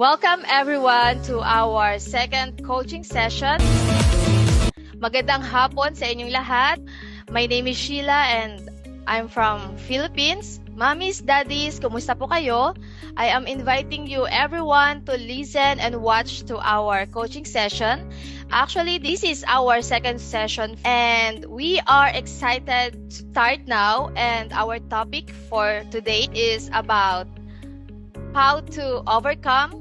Welcome everyone to our second coaching session. Magandang hapon sa inyong lahat. My name is Sheila and I'm from Philippines. Mommies, daddies, kumusta po kayo? I am inviting you everyone to listen and watch to our coaching session. Actually, this is our second session and we are excited to start now, and our topic for today is about how to overcome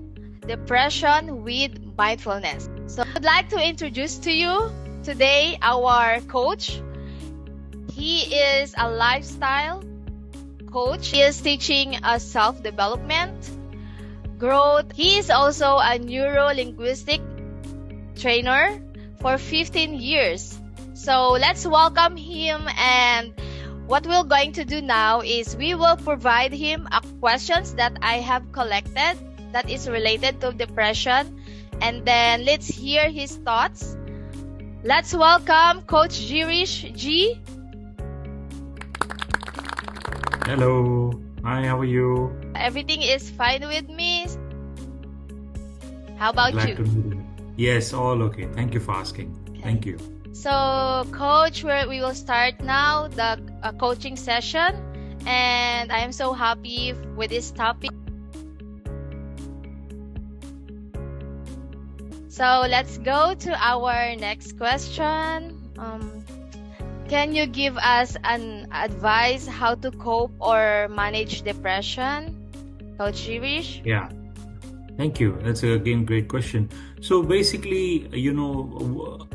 depression with mindfulness. So I'd like to introduce to you today our coach. He is a lifestyle coach. He is teaching us self-development, growth. He is also a neuro-linguistic trainer for 15 years. So let's welcome him, and what we're going to do now is we will provide him questions that I have collected that is related to depression, and then let's hear his thoughts. Let's welcome Coach Girish G. Hello. Hi, how are you? Everything is fine with me. How about you? Yes, all okay. Thank you for asking. Okay. Thank you. So, Coach, we will start now the coaching session, and I am so happy with this topic. So, let's go to our next question. Can you give us an advice how to cope or manage depression, Coach Girish? Yeah. Thank you. That's again great question. So basically,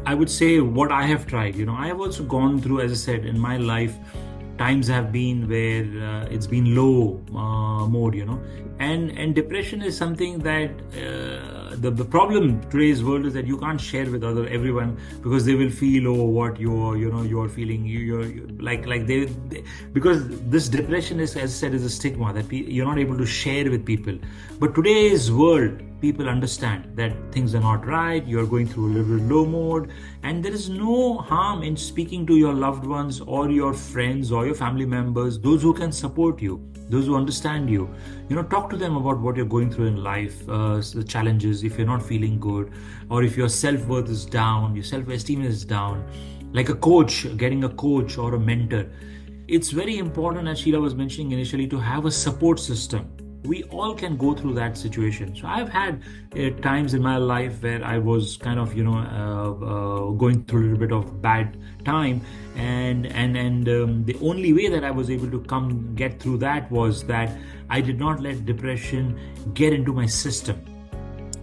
I would say what I have tried. I have also gone through, as I said, in my life, times have been where it's been low mode, and depression is something that the problem today's world is that you can't share with everyone, because they will feel what you're feeling. You're like they because this depression is, as I said, is a stigma that you're not able to share with people. But today's world, people understand that things are not right, you're going through a little low mode, and there is no harm in speaking to your loved ones or your friends or your family members, those who can support you, those who understand you. Talk to them about what you're going through in life, the challenges, if you're not feeling good, or if your self-worth is down, your self-esteem is down. Like a coach, getting a coach or a mentor. It's very important, as Sheila was mentioning initially, to have a support system. We all can go through that situation. So I've had times in my life where I was kind of, going through a little bit of bad time, and the only way that I was able to get through that was that I did not let depression get into my system.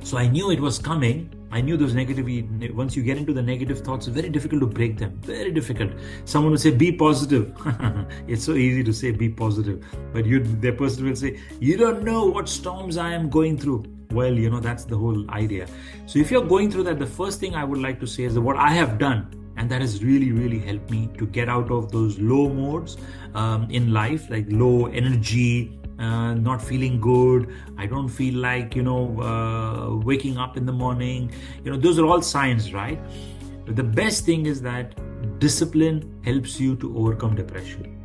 So I knew it was coming. I knew those negativity. Once you get into the negative thoughts, it's very difficult to break them. Very difficult. Someone will say, be positive. It's so easy to say, be positive. But their person will say, you don't know what storms I am going through. Well, that's the whole idea. So if you're going through that, the first thing I would like to say is that what I have done, and that has really, really helped me to get out of those low modes in life, like low energy, not feeling good, I don't feel like, waking up in the morning. Those are all signs, right? But the best thing is that discipline helps you to overcome depression.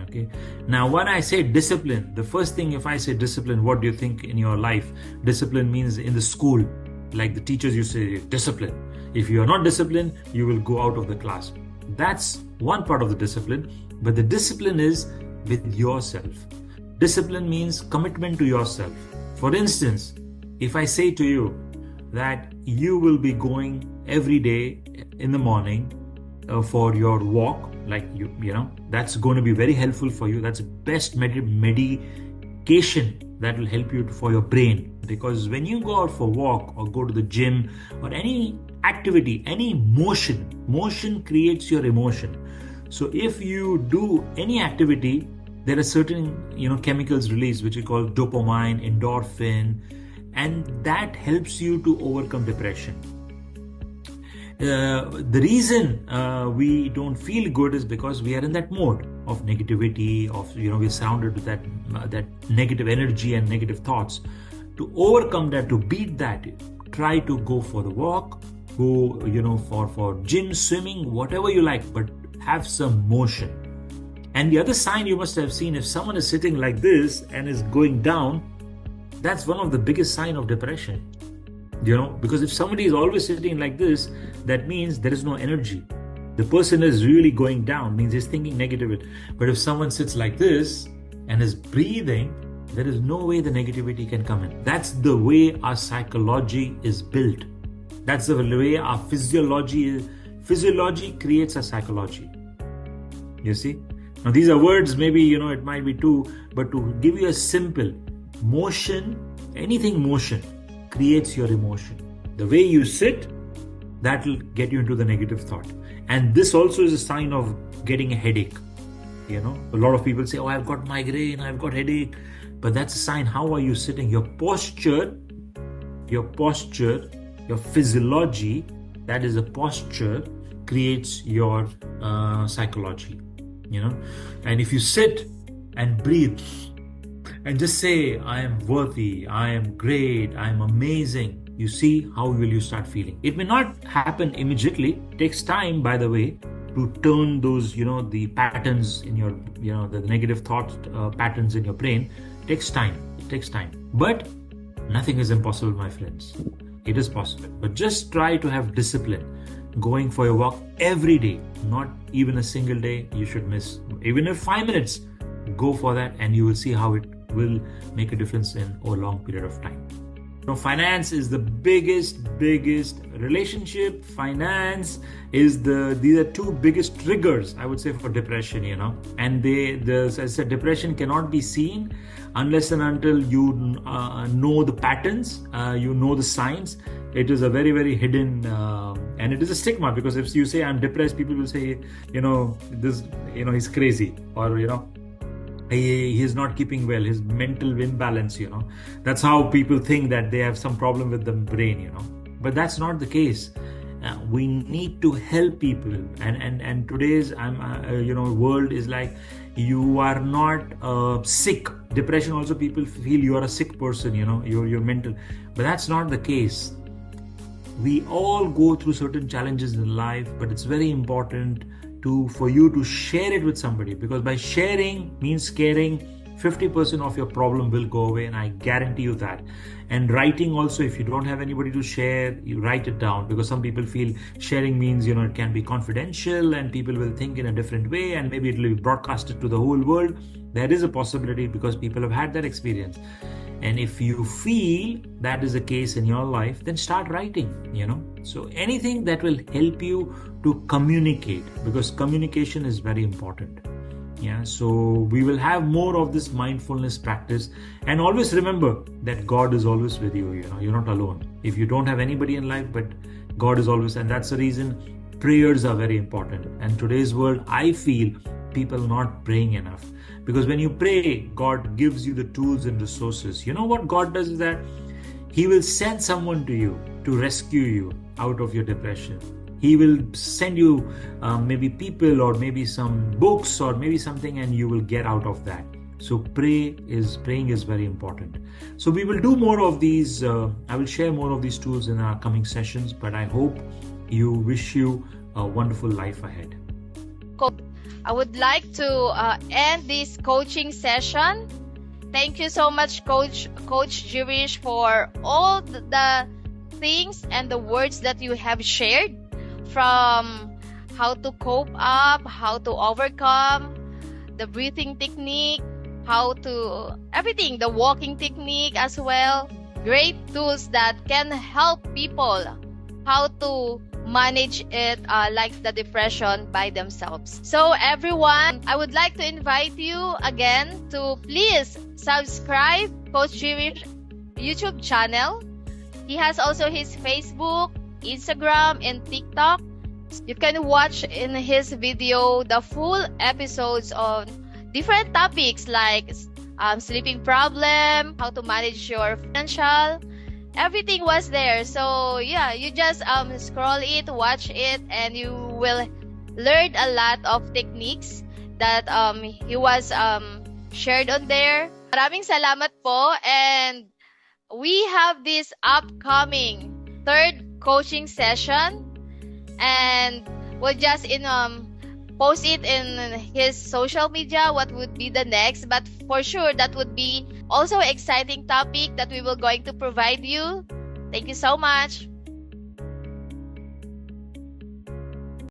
Okay. Now, when I say discipline, the first thing, if I say discipline, what do you think in your life? Discipline means in the school, like the teachers, you say discipline. If you are not disciplined, you will go out of the class. That's one part of the discipline. But the discipline is with yourself. Discipline means commitment to yourself. For instance, if I say to you that you will be going every day in the morning for your walk, like that's going to be very helpful for you. That's the best medication that will help you for your brain. Because when you go out for a walk or go to the gym or any activity, any motion creates your emotion. So if you do any activity, there are certain chemicals released which are called dopamine, endorphin, and that helps you to overcome depression. The reason we don't feel good is because we are in that mode of negativity, of we're surrounded with that negative energy and negative thoughts. To overcome that, to beat that, try to go for the walk, go for gym, swimming, whatever you like, but have some motion. And the other sign you must have seen, if someone is sitting like this and is going down, That's one of the biggest signs of depression. Because if somebody is always sitting like this, that means there is no energy. The person is really going down, means he's thinking negativity. But if someone sits like this and is breathing, there is no way the negativity can come in. That's the way our psychology is built. That's the way our physiology is. Physiology creates a psychology. You see? Now these are words, maybe, it might be two, but to give you a simple motion, anything motion creates your emotion. The way you sit, that will get you into the negative thought. And this also is a sign of getting a headache. A lot of people say, oh, I've got migraine, I've got headache. But that's a sign. How are you sitting? Your posture, your physiology, that is a posture, creates your psychology. And if you sit and breathe and just say, I am worthy, I am great, I am amazing, you see how will you start feeling. It may not happen immediately. It takes time, by the way, to turn those, the patterns in your, the negative thought patterns in your brain. It takes time. But nothing is impossible, my friends. It is possible. But just try to have discipline. Going for your walk every day, not even a single day you should miss. Even if 5 minutes, go for that, and you will see how it will make a difference in a long period of time. Finance is the biggest relationship. Finance is these are two biggest triggers, I would say, for depression, and as I said, depression cannot be seen unless and until you know the patterns, you know the signs. It is a very, very hidden, and it is a stigma, because if you say I'm depressed, people will say, he's crazy, or, he is not keeping well, his mental imbalance, That's how people think that they have some problem with the brain, But that's not the case. We need to help people, and today's world is like, you are not sick. Depression also, people feel you are a sick person, you're mental, but that's not the case. We all go through certain challenges in life, but it's very important for you to share it with somebody, because by sharing means caring. 50% of your problem will go away, and I guarantee you that. And writing also, if you don't have anybody to share, you write it down, because some people feel sharing means, it can be confidential and people will think in a different way, and maybe it will be broadcasted to the whole world. There is a possibility, because people have had that experience. And if you feel that is the case in your life, then start writing, So anything that will help you to communicate, because communication is very important. So we will have more of this mindfulness practice, and always remember that God is always with you. You're not alone. If you don't have anybody in life, but God is always, and that's the reason prayers are very important. And today's world, I feel people not praying enough, because when you pray, God gives you the tools and resources. What God does is that He will send someone to you to rescue you out of your depression. He will send you maybe people, or maybe some books, or maybe something, and you will get out of that. So praying is very important. So we will do more of these. I will share more of these tools in our coming sessions, but I hope wish you a wonderful life ahead. I would like to end this coaching session. Thank you so much, Coach Girish, for all the things and the words that you have shared, from how to cope up, how to overcome, the breathing technique, everything, the walking technique as well. Great tools that can help people how to manage it, like the depression, by themselves. So everyone, I would like to invite you again to please subscribe Coach Girish YouTube channel. He has also his Facebook, Instagram, and TikTok. You can watch in his video the full episodes on different topics like sleeping problem, how to manage your financial. Everything was there. So yeah, you just scroll it, watch it, and you will learn a lot of techniques that he was shared on there. Maraming salamat po, and we have this upcoming third coaching session, and we'll just post it in his social media what would be the next, but for sure that would be also exciting topic that we will going to provide you. Thank you so much.